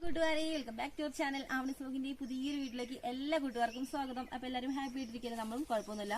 കൂട്ടുകാരെ welcome back to our channel ആവണീസ് വ്ലോഗിന്റെ പുതിയൊരു വീട്ടിലേക്ക് എല്ലാ കൂട്ടുകാർക്കും സ്വാഗതം. അപ്പൊ എല്ലാവരും ഹാപ്പി ആയിട്ടിരിക്കുന്നത്, നമ്മളും കുഴപ്പമൊന്നുമില്ല,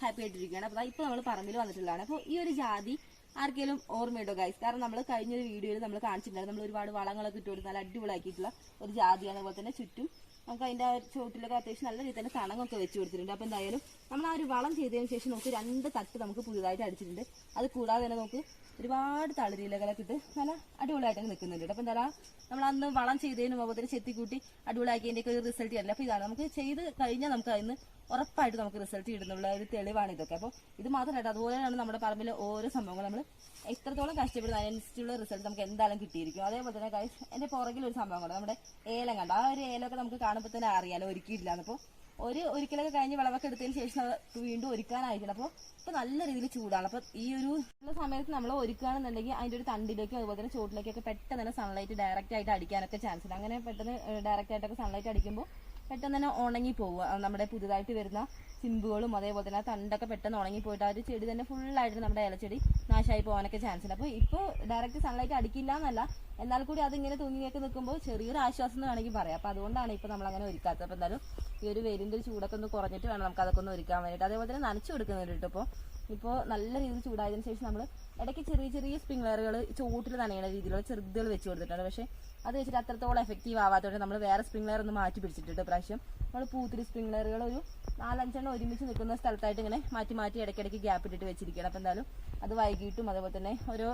ഹാപ്പി ആയിട്ടിരിക്കുകയാണ്. അപ്പൊ ഇപ്പൊ നമ്മൾ പറമ്പിൽ വന്നിട്ടുള്ളതാണ്. അപ്പോൾ ഈ ഒരു ജാതി ആർക്കെങ്കിലും ഓർമ്മയുണ്ടോ ഗൈസ്? കാരണം നമ്മൾ കഴിഞ്ഞൊരു വീഡിയോയിൽ നമ്മൾ കാണിച്ചിട്ടുണ്ടായിരുന്നു. നമ്മൾ ഒരുപാട് വളങ്ങളൊക്കെ ഇട്ട് കൊടുത്ത് നല്ല അടിപൊളിയാക്കിയിട്ടുള്ള ഒരു ജാതിയാണ്. അതുപോലെ തന്നെ ചുറ്റും നമുക്ക് അതിന്റെ ചോട്ടിലൊക്കെ അത്യാവശ്യം നല്ല രീതിയിൽ തന്നെ തണങ്ങൊക്കെ വെച്ച് കൊടുത്തിട്ടുണ്ട്. അപ്പൊ എന്തായാലും നമ്മൾ ആ ഒരു വളം ചെയ്തതിന് ശേഷം നമുക്ക് 2 തട്ട് നമുക്ക് പുതിയതായിട്ട് അടിച്ചിട്ടുണ്ട്. അത് കൂടാതെ തന്നെ നമുക്ക് ഒരുപാട് തളിരിലകളൊക്കെ ഇട്ട് നല്ല അടിപൊളിയായിട്ട് നിൽക്കുന്നുണ്ട്. അപ്പൊ എന്താ നമ്മൾ അന്ന് വളം ചെയ്തതിന് മുമ്പ് ചെത്തിക്കൂട്ടി അടിപൊളിയാക്കിയതിന്റെ ഒരു റിസൾട്ട് തരില്ല. അപ്പൊ ഇതാണ് നമുക്ക് ചെയ്ത് കഴിഞ്ഞാൽ നമുക്ക് അതിന് ഉറപ്പായിട്ട് നമുക്ക് റിസൾട്ട് കിട്ടുന്നുള്ള ഒരു തെളിവാണ് ഇതൊക്കെ. അപ്പോൾ ഇത് മാത്രമല്ല, അതുപോലെയാണ് നമ്മുടെ പറമ്പിലെ ഓരോ സംഭവങ്ങൾ നമ്മൾ എത്രത്തോളം കഷ്ടപ്പെടുന്ന അതിനനുസരിച്ചുള്ള റിസൾട്ട് നമുക്ക് എന്തായാലും കിട്ടിയിരിക്കും. അതേപോലെ തന്നെ ഗൈസ് എന്റെ പുറകിൽ ഒരു സംഭവം കണ്ടോ, നമ്മുടെ ഏലം കണ്ടോ, ആ ഒരു ഏലമൊക്കെ നമുക്ക് കാണുമ്പോൾ തന്നെ അറിയാലോ ഒരുക്കിയിട്ടില്ലാന്ന്. അപ്പോൾ ഒരിക്കലൊക്കെ കഴിഞ്ഞ് വിളവൊക്കെ എടുത്തതിന് ശേഷം വീണ്ടും ഒരുക്കാനായിരിക്കണം. അപ്പോൾ ഇപ്പൊ നല്ല രീതിയിൽ ചൂടാണ്. അപ്പൊ ഈ ഒരു സമയത്ത് നമ്മൾ ഒരുക്കുകയാണെന്നുണ്ടെങ്കിൽ അതിന്റെ ഒരു തണ്ടിലേക്കും അതുപോലെ തന്നെ ചോട്ടിലേക്കൊക്കെ പെട്ടെന്ന് തന്നെ സൺലൈറ്റ് ഡയറക്റ്റ് ആയിട്ട് അടിക്കാനൊക്കെ ചാൻസ് ഉണ്ട്. അങ്ങനെ പെട്ടെന്ന് ഡയറക്റ്റ് ആയിട്ടൊക്കെ സൺലൈറ്റ് അടിക്കുമ്പോൾ പെട്ടെന്ന് തന്നെ ഉണങ്ങി പോവുക. നമ്മുടെ പുതുതായിട്ട് വരുന്ന ചിമ്പുകളും അതേപോലെ തന്നെ തണ്ടൊക്കെ പെട്ടെന്ന് ഉണങ്ങി പോയിട്ട് ആ ഒരു ചെടി തന്നെ ഫുള്ളായിട്ട് നമ്മുടെ ഇലച്ചെടി നാശമായി പോകാനൊക്കെ ചാൻസ് ഉണ്ട്. അപ്പോൾ ഇപ്പോൾ ഡയറക്റ്റ് സൺലൈറ്റ് അടിക്കില്ല എന്നല്ല, എന്നാൽ കൂടി അതിങ്ങനെ തൂങ്ങിയൊക്കെ നിൽക്കുമ്പോൾ ചെറിയൊരു ആശ്വാസം എന്ന് വേണമെങ്കിൽ പറയാം. അപ്പോൾ അതുകൊണ്ടാണ് ഇപ്പോൾ നമ്മൾ അങ്ങനെ ഒരുക്കാത്തത്. അപ്പോൾ എന്തായാലും ഈ ഒരു വെയിലിന്റെ ഒരു ചൂടൊക്കെ ഒന്ന് കുറഞ്ഞിട്ട് വേണം നമുക്ക് അതൊക്കെ ഒന്ന് ഒരുക്കാൻ വേണ്ടിയിട്ട്. അതേപോലെ തന്നെ നനച്ചു കൊടുക്കുന്നുണ്ട് കേട്ടോ. ഇപ്പോൾ നല്ല രീതിയിൽ ചൂടായതിനു ശേഷം നമ്മൾ ഇടയ്ക്ക് ചെറിയ ചെറിയ സ്പ്രിംഗ്ലറുകൾ ചോട്ടിൽ നനയുന്ന രീതിയിലുള്ള ചെറുതുകൾ വെച്ച് കൊടുത്തിട്ടുണ്ട്. പക്ഷേ അത് വെച്ചിട്ട് അത്രത്തോളം എഫക്റ്റീവ് ആവാത്തതുകൊണ്ട് നമ്മൾ വേറെ സ്പ്രിംഗ്ലർ ഒന്ന് മാറ്റി പിടിച്ചിട്ടുണ്ട്. പ്രാവശ്യം നമ്മൾ പൂത്തിരി സ്പ്രിംഗ്ലറുകൾ ഒരു 4-5 ഒരുമിച്ച് നിൽക്കുന്ന സ്ഥലത്തായിട്ട് ഇങ്ങനെ മാറ്റി മാറ്റി ഇടയ്ക്കിടയ്ക്ക് ഗ്യാപ്പ് ഇട്ടിട്ട് വെച്ചിരിക്കണം. അപ്പം എന്തായാലും അത് വൈകിട്ടും അതേപോലെ തന്നെ ഓരോ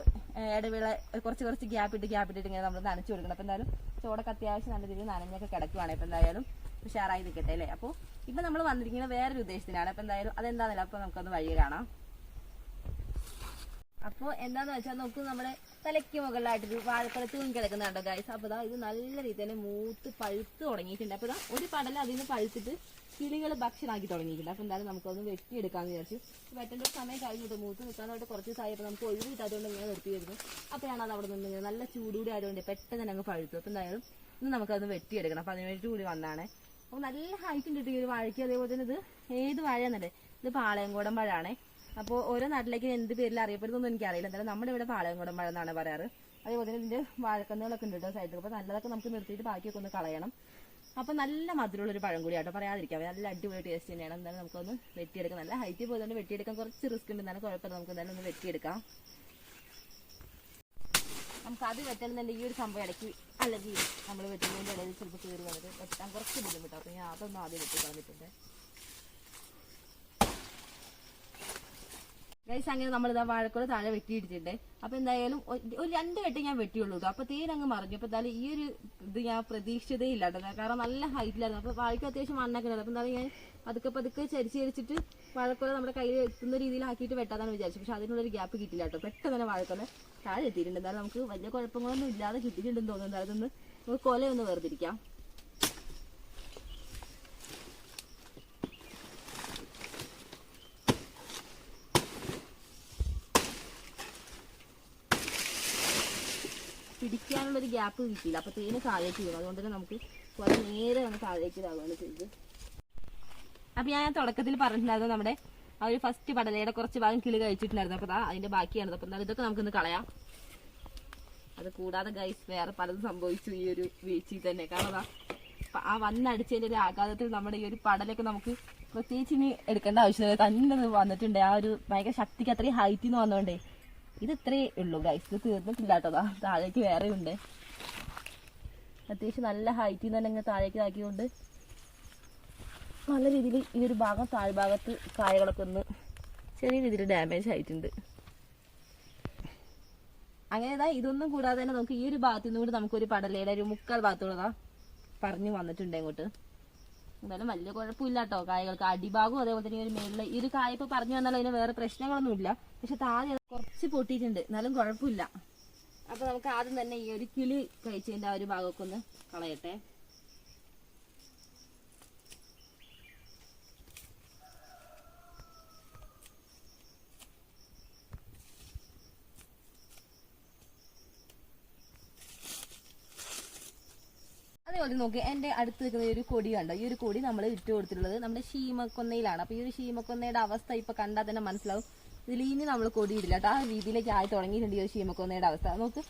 ഇടവേള കുറച്ച് ഗ്യാപ്പ് ഇട്ടിട്ട് ഇങ്ങനെ നമ്മൾ നനച്ചു കൊടുക്കണം. അപ്പം എന്തായാലും ചോടൊക്കെ അത്യാവശ്യം നല്ല രീതിയിൽ നനഞ്ഞൊക്കെ കിടക്കുവാണ്. ഇപ്പം എന്തായാലും ഉഷാറായി നിൽക്കട്ടെ അല്ലേ. അപ്പോൾ ഇപ്പം നമ്മൾ വന്നിരിക്കുന്നത് വേറൊരു ഉദ്ദേശത്തിനാണ്. അപ്പം എന്തായാലും അതെന്താണെന്നില്ല, അപ്പോൾ നമുക്കൊന്ന് വഴി കാണാം. അപ്പോൾ എന്താന്ന് വെച്ചാൽ നോക്കൂ, നമ്മുടെ തലയ്ക്ക് മുകളിലായിട്ടൊരു വാഴക്കൊല തൂങ്ങി കിടക്കുന്നുണ്ടോ ഗൈസ്. അപ്പോൾ ഇത് നല്ല രീതിയിൽ തന്നെ മൂത്ത് പഴുത്ത് തുടങ്ങിയിട്ടുണ്ട്. അപ്പോൾ ഒരു പടല അതിന് പഴുത്തിട്ട് കിളികൾ ഭക്ഷണമാക്കി തുടങ്ങിയിട്ടുണ്ട്. അപ്പോൾ എന്തായാലും നമുക്കൊന്ന് വെട്ടിയെടുക്കാമെന്ന് വിചാരിച്ചു. വെട്ടേണ്ട ഒരു സമയം കഴിഞ്ഞിട്ട് മൂത്ത് നിൽക്കാനായിട്ട് കുറച്ച് ദിവസമായപ്പോൾ നമുക്ക് ഒഴിവ് കിട്ടാത്തതുകൊണ്ട് ഇങ്ങനെ നിർത്തി വരുന്നു. അപ്പോഴാണ് അത് അവിടെ നിന്ന് നല്ല ചൂടുകൂടി ആയതുകൊണ്ട് പെട്ടെന്ന് തന്നെ അങ്ങ് പഴുത്തു. അപ്പോൾ എന്തായാലും ഇന്ന് നമുക്കത് വെട്ടിയെടുക്കണം. അപ്പോൾ അതിന് വേണ്ടി കൂടി വന്നാണ്. അപ്പോൾ നല്ല ഹൈറ്റ് ഉണ്ട് ഈ ഒരു വാഴയ്ക്ക്. അതേപോലെ തന്നെ ഇത് ഏത് വാഴയാന്നല്ലേ, ഇത് പാളയംകോടൻ വാഴയാണേ. അപ്പോൾ ഓരോ നാട്ടിലേക്ക് എന്ത് പേരിൽ അറിയപ്പെടുന്നൊന്നും എനിക്കറിയില്ല. എന്തായാലും നമ്മുടെ ഇവിടെ പാളയംകോടൻ വാഴ എന്നാണ് പറയാറ്. അതേപോലെ തന്നെ ഇതിന്റെ വാഴക്കന്നുകളൊക്കെ ഉണ്ട് കേട്ടോ സൈഡിൽ. അപ്പോൾ നല്ലതൊക്കെ നമുക്ക് നിർത്തിയിട്ട് ബാക്കിയൊക്കെ ഒന്ന് കളയണം. അപ്പോൾ നല്ല മധുരമുള്ളൊരു പഴം കൂടി ആട്ടോ, പറയാതിരിക്കാം. നല്ല അടിപൊളി ടേസ്റ്റ് തന്നെയാണ്. എന്തായാലും നമുക്കൊന്ന് വെട്ടിയെടുക്കാം. നല്ല ഹൈറ്റ് പോയതുകൊണ്ട് വെട്ടിയെടുക്കാൻ കുറച്ച് റിസ്ക് ഉണ്ട്, എന്നാലും കുഴപ്പമില്ല. നമുക്ക് എന്തായാലും ഒന്ന് വെട്ടിയെടുക്കാം. നമുക്ക് അത് വെട്ടണമെന്നുണ്ടെങ്കിൽ ഈ ഒരു സംഭവം ഇടയ്ക്ക് അല്ലെങ്കിൽ നമ്മൾ വെട്ടുന്നതിൻ്റെ ഇടയിൽ ചിലപ്പോൾ കയറി വന്നത് വെട്ടാൻ കുറച്ച് ബുദ്ധിമുട്ടാണ്. അപ്പോൾ ഞാൻ അതൊന്നും ആദ്യം വെട്ടി കളഞ്ഞിട്ടുണ്ട് ഗൈസ്. അങ്ങനെ നമ്മളിതാ വാഴക്കോട് താഴെ വെട്ടിയിട്ടിട്ടുണ്ട്. അപ്പൊ എന്തായാലും ഒരു 2 വെട്ടി ഞാൻ വെട്ടിയുള്ളൂ കേട്ടോ. അപ്പൊ തേനങ്ങ് മറിഞ്ഞു. അപ്പൊ എന്തായാലും ഈ ഒരു ഇത് ഞാൻ പ്രതീക്ഷിച്ചതേ ഇല്ല കേട്ടോ, കാരണം നല്ല ഹൈറ്റിലായിരുന്നു. അപ്പൊ വാഴയ്ക്ക് അത്യാവശ്യം മണ്ണൊക്കെ ഉണ്ടായിരുന്നു. അപ്പൊ എന്തായാലും ഞാൻ പതുക്കെ ചരിച്ചിട്ട് വാഴക്കോല നമ്മുടെ കയ്യിൽ എത്തുന്ന രീതിയിലാക്കിയിട്ട് വെട്ടാതാണ് വിചാരിച്ചു. പക്ഷെ അതിനുള്ളൊരു ഗ്യാപ്പ് കിട്ടില്ല കേട്ടോ. പെട്ടെന്ന് തന്നെ വാഴക്കോല താഴെ എത്തിയിട്ടുണ്ട്. എന്തായാലും നമുക്ക് വലിയ കുഴപ്പങ്ങളൊന്നും ഇല്ലാതെ കിട്ടിയിട്ടുണ്ടെന്ന് തോന്നുന്നു. എന്തായാലും ഇതൊന്ന് നമുക്ക് കൊലയൊന്ന് വേർതിരിക്കാം. പിടിക്കാനുള്ളൊരു ഗ്യാപ്പ് കിട്ടിയില്ല. അപ്പൊ തേന് താഴേക്ക് വീണു. അതുകൊണ്ട് തന്നെ നമുക്ക് കുറെ നേരെ ഒന്ന് താഴേക്ക് ഇതാവുകയാണ് ചെയ്തത്. അപ്പൊ ഞാൻ തുടക്കത്തിൽ പറഞ്ഞിട്ടുണ്ടായിരുന്നു നമ്മുടെ ആ ഒരു ഫസ്റ്റ് പടലയുടെ കുറച്ച് ഭാഗം കിളി കഴിച്ചിട്ടുണ്ടായിരുന്നു. അപ്പൊ അതിന്റെ ബാക്കിയാണ്. അപ്പൊ എന്തായാലും ഇതൊക്കെ നമുക്കൊന്ന് കളയാം. അത് കൂടാതെ ഗൈസ് വേറെ പലതും സംഭവിച്ചു ഈ ഒരു വീഴ്ചയിൽ തന്നെ. കാരണം ആ വന്നടിച്ചതിന്റെ ഒരു ആഘാതത്തിൽ നമ്മുടെ ഈ ഒരു പടലൊക്കെ നമുക്ക് പ്രത്യേകിച്ച് ഇനി എടുക്കേണ്ട ആവശ്യമില്ല, തന്നെ വന്നിട്ടുണ്ട്. ആ ഒരു ഭയങ്കര ശക്തിക്ക് അത്രയും ഹൈറ്റിൽ നിന്ന് വന്നോണ്ടേ ഇത് ഇത്രേ ഉള്ളൂ ഗൈസ്. ഇത് തീർന്നിട്ടില്ല കേട്ടോ. താഴേക്ക് വേറെ ഉണ്ട്. അത്യാവശ്യം നല്ല ഹൈറ്റിൽ നിന്ന് തന്നെ ഇങ്ങനെ താഴേക്ക് ആക്കിക്കൊണ്ട് നല്ല രീതിയിൽ ഈ ഒരു ഭാഗം താഴ്ഭാഗത്ത് കായകളൊക്കെ ഒന്ന് ചെറിയ രീതിയിൽ ഡാമേജ് ആയിട്ടുണ്ട്. അങ്ങനെ ഇതൊന്നും കൂടാതെ തന്നെ നമുക്ക് ഈ ഒരു ഭാഗത്തു നിന്ന് കൂടി നമുക്കൊരു പടലയുടെ ഒരു 3/4 ഭാഗത്തുള്ളതാ പറഞ്ഞു വന്നിട്ടുണ്ട് ഇങ്ങോട്ട്. എന്തായാലും വലിയ കുഴപ്പമില്ല കേട്ടോ കായകൾക്ക്. അടിഭാഗവും അതേപോലെ തന്നെ ഒരു മേളിൽ ഈ ഒരു കായ ഇപ്പൊ പറഞ്ഞു വന്നാലും അതിന് വേറെ പ്രശ്നങ്ങളൊന്നുമില്ല. പക്ഷെ താഴെ കുറച്ച് പൊട്ടിയിട്ടുണ്ട്, എന്നാലും കുഴപ്പമില്ല. അപ്പൊ നമുക്ക് ആദ്യം തന്നെ ഈ ഒരു കിളി കഴിച്ചതിന്റെ ആ ഒരു ഭാഗമൊക്കെ ഒന്ന് കളയട്ടെ. അതേപോലെ നോക്കി എന്റെ അടുത്ത് നിൽക്കുന്ന ഒരു കൊടി കണ്ടോ. ഈ ഒരു കൊടി നമ്മൾ ഇട്ട് കൊടുത്തിട്ടുള്ളത് നമ്മുടെ ശീമക്കൊന്നയിലാണ്. അപ്പൊ ഈ ഒരു ശീമക്കൊന്നയുടെ അവസ്ഥ ഇപ്പൊ കണ്ടാൽ തന്നെ മനസ്സിലാവും. ഇതിൽ ഇനി നമ്മൾ കൊടിയിടില്ല കേട്ടോ. ആ രീതിയിലേക്ക് ആയി തുടങ്ങിയിട്ടുണ്ട് ഈ ഒരു ശീമക്കൊന്നയുടെ അവസ്ഥ. നമുക്ക്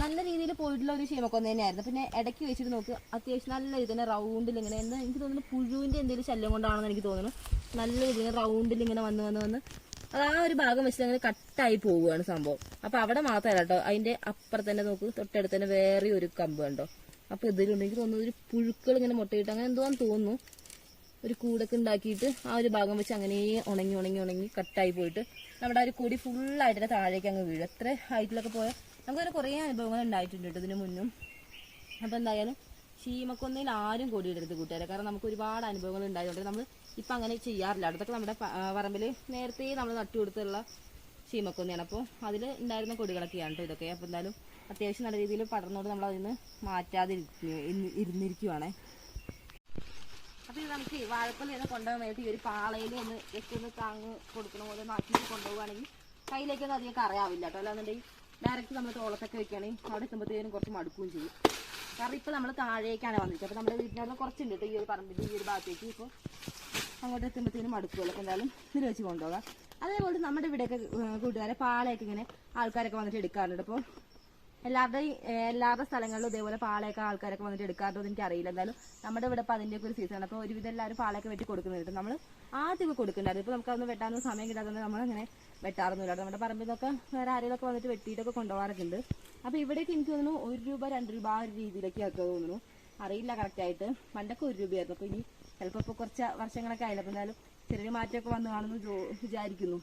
നല്ല രീതിയിൽ പോയിട്ടുള്ള ഒരു ശീമക്കൊന്ന തന്നെയായിരുന്നു. പിന്നെ ഇടയ്ക്ക് വെച്ചിട്ട് നോക്ക് അത്യാവശ്യം നല്ല ഇതിനെ റൗണ്ടിൽ ഇങ്ങനെ എന്താ എനിക്ക് തോന്നുന്നു പുഴുവിൻ്റെ എന്തെങ്കിലും ശല്യം കൊണ്ടാണെന്ന് എനിക്ക് തോന്നുന്നു. നല്ല ഇതിന് റൗണ്ടിൽ ഇങ്ങനെ വന്ന് അത് ആ ഒരു ഭാഗം വെച്ചിട്ട് അങ്ങനെ കട്ടായി പോവുകയാണ് സംഭവം. അപ്പൊ അവിടെ മാത്രമല്ല കേട്ടോ, അതിന്റെ അപ്പുറത്ത് തന്നെ നോക്ക് തൊട്ടടുത്ത് തന്നെ വേറെ ഒരു കമ്പ് കണ്ടോ. അപ്പൊ ഇതിലുണ്ട് എനിക്ക് തോന്നുന്നു ഒരു പുഴുക്കൾ ഇങ്ങനെ മുട്ടയിട്ട് അങ്ങനെ എന്തോന്ന് തോന്നുന്നു ഒരു കൂടൊക്കെ ഉണ്ടാക്കിയിട്ട് ആ ഒരു ഭാഗം വെച്ച് അങ്ങനെ ഉണങ്ങി കട്ടായി പോയിട്ട് നമ്മുടെ ആ ഒരു കൊടി ഫുള്ളായിട്ട് താഴേക്ക് അങ്ങ് വീഴും. എത്ര ഹൈറ്റിലൊക്കെ പോയാൽ നമുക്കൊരു കുറേ അനുഭവങ്ങൾ ഉണ്ടായിട്ടുണ്ട് കേട്ടോ ഇതിന് മുന്നും. അപ്പൊ എന്തായാലും ശീമക്കൊന്നയിൽ ആരും കൊടിയിടരുത് കൂട്ടുകാരെ, കാരണം നമുക്ക് ഒരുപാട് അനുഭവങ്ങൾ ഉണ്ടായതുകൊണ്ട് നമ്മൾ ഇപ്പം അങ്ങനെ ചെയ്യാറില്ല. അടുത്തൊക്കെ നമ്മുടെ പറമ്പിൽ നേരത്തെ നമ്മൾ നട്ടുകൊടുത്തുള്ള ശീമക്കൊന്നയാണ്. അപ്പോൾ അതിൽ ഉണ്ടായിരുന്ന കൊടികളൊക്കെയാണ് കേട്ടോ ഇതൊക്കെ. അപ്പോൾ എന്തായാലും അത്യാവശ്യം നല്ല രീതിയിൽ പടർന്നോട് നമ്മൾ അതിൽ നിന്ന് മാറ്റാതെ ഇരുന്നിരിക്കുവാണേ. അപ്പോൾ ഇത് നമുക്ക് വാഴക്കൊല ഒന്ന് കൊണ്ടുപോകാൻ വേണ്ടി ഈ ഒരു പാളയിൽ ഒന്ന് ജസ്റ്റ് ഒന്ന് താങ്ങ് കൊടുക്കണ പോലെ മാറ്റിയിട്ട് കൊണ്ടുപോകുകയാണെങ്കിൽ കയ്യിലേക്കൊന്നും അധികം കറയാവില്ല കേട്ടോ. അല്ലാന്നുണ്ടെങ്കിൽ ഡയറക്റ്റ് നമ്മൾ തോളത്തൊക്കെ വെക്കുകയാണെങ്കിൽ അവിടെ എത്തുമ്പോഴത്തേനും കുറച്ച് മടുക്കുകയും ചെയ്യും. കാരണം ഇപ്പം നമ്മൾ താഴേക്കാണ് വന്നിരിക്കുക. അപ്പോൾ നമ്മുടെ വീട്ടിനവിടെ കുറച്ചുണ്ട് കേട്ടോ ഈ ഒരു പറമ്പിൻ്റെ ഈ ഒരു ഭാഗത്തേക്ക്. ഇപ്പോൾ അങ്ങോട്ട് എത്തുമ്പോഴത്തേനും മടുക്കുമല്ലോ. അപ്പോൾ എന്തായാലും ഇതിൽ വെച്ച് കൊണ്ടുപോകാം. അതേപോലെ നമ്മുടെ ഇവിടെയൊക്കെ കൂട്ടുകാരെ പാളയൊക്കെ ഇങ്ങനെ ആൾക്കാരൊക്കെ വന്നിട്ട് എടുക്കാറുണ്ട്. അപ്പോൾ എല്ലാവരുടെ സ്ഥലങ്ങളിലും ഇതേപോലെ പാളയൊക്കെ ആൾക്കാരൊക്കെ വന്നിട്ട് എടുക്കാറുണ്ടോ എന്ന് എനിക്കറിയില്ല. എന്തായാലും നമ്മുടെ ഇവിടെ ഇപ്പോൾ അതിൻ്റെയൊക്കെ ഒരു സീസണാണ്. അപ്പോൾ ഒരുവിധം എല്ലാവരും പാളയൊക്കെ വെട്ടി കൊടുക്കുന്നുണ്ട്. നമ്മൾ ആദ്യമൊക്കെ കൊടുക്കുന്നുണ്ടായിരുന്നു. ഇപ്പോൾ നമുക്കതൊന്നും വെട്ടാനൊന്നും സമയം കിട്ടാത്തതുകൊണ്ട് നമ്മളങ്ങനെ വെട്ടാറൊന്നുമില്ല. നമ്മുടെ പറമ്പിൽ നിന്നൊക്കെ വേറെ ആരെങ്കിലുമൊക്കെ വന്നിട്ട് വെട്ടിയിട്ടൊക്കെ കൊണ്ടുപോകാറൊക്കെ ഉണ്ട്. അപ്പോൾ ഇവിടേക്ക് എനിക്ക് തോന്നുന്നു 1 രൂപ 2 രൂപ ആ ഒരു രീതിയിലൊക്കെ ആക്കുക തോന്നുന്നു. അറിയില്ല കറക്റ്റായിട്ട്. പണ്ടൊക്കെ 1 രൂപയായിരുന്നു. അപ്പോൾ ഇനി ചിലപ്പോൾ ഇപ്പോൾ കുറച്ച് വർഷങ്ങളൊക്കെ ആയില്ല. അപ്പോൾ എന്തായാലും ചെറിയൊരു മാറ്റമൊക്കെ വന്നു കാണുമെന്ന് വിചാരിക്കുന്നു.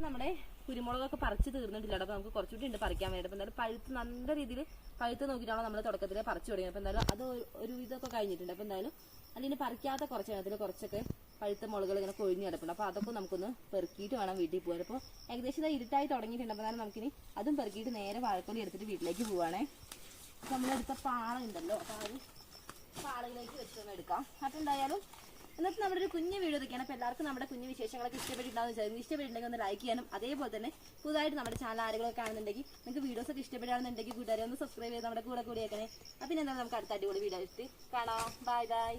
നമ്മുടെ കുരുമുളകൊക്കെ പറിച്ച് തീർന്നിട്ടില്ല. അപ്പോൾ നമുക്ക് കുറച്ചുകൂടി ഉണ്ട് പറിക്കാൻ വേണ്ടി. അപ്പോൾ എന്തായാലും പഴുത്ത് നല്ല രീതിയിൽ പഴുത്ത് നോക്കിയിട്ടാണോ നമ്മൾ തുടക്കത്തിൽ പറിച്ചു തുടങ്ങിയത്. അപ്പോൾ എന്തായാലും അത് ഒരു ഇതൊക്കെ കഴിഞ്ഞിട്ടുണ്ട്. അപ്പോൾ എന്തായാലും അതിന് പറിക്കാത്ത കുറച്ച് അതിൽ കുറച്ചൊക്കെ പഴുത്ത മുളകൾ ഇങ്ങനെ കൊഴിഞ്ഞ് കിടപ്പുണ്ട്. അപ്പോൾ അതൊക്കെ നമുക്കൊന്ന് പെറുക്കിയിട്ട് വേണം വീട്ടിൽ പോകാൻ. അപ്പോൾ ഏകദേശം ഇരുട്ടായി തുടങ്ങിയിട്ടുണ്ട്. അപ്പോൾ നമുക്കിനി അതും പെറുക്കിയിട്ട് നേരെ വാഴക്കൊല എടുത്തിട്ട് വീട്ടിലേക്ക് പോവുകയാണേ. അപ്പോൾ നമ്മളെടുത്ത പാള ഉണ്ടല്ലോ, അപ്പോൾ ആ ഒരു പാളയിലേക്ക് വെച്ചൊന്ന് എടുക്കാം. അപ്പോൾ എന്തായാലും എന്നിട്ട് നമ്മുടെ ഒരു കുഞ്ഞു വീഡിയോ ഇതൊക്കെയാണ്. അപ്പോൾ എല്ലാവർക്കും നമ്മുടെ കുഞ്ഞു വിശേഷങ്ങളൊക്കെ ഇഷ്ടപ്പെട്ടിട്ടുണ്ടാകുന്ന വിചാരിക്കുന്നു. ഇഷ്ടപ്പെട്ടിട്ടുണ്ടെങ്കിൽ ഒന്ന് ലൈക്ക് ചെയ്യാനും അതേപോലെ തന്നെ പുതുതായിട്ട് നമ്മുടെ ചാനൽ ആരെങ്കിലും കാണുന്നുണ്ടെങ്കിൽ നിങ്ങൾക്ക് വീഡിയോസ് ഒക്കെ ഇഷ്ടപ്പെടുകയാണെന്നുണ്ടെങ്കിൽ കൂട്ടുകാരെ ഒന്ന് സബ്സ്ക്രൈബ് ചെയ്ത് നമ്മുടെ കൂടെ കൂടിയേക്കണേ. അപ്പോൾ പിന്നെ എന്താണ് നമുക്ക് അടുത്ത അടിപൊളി വീഡിയോ ഇട്ട് കാണാം. Bye bye.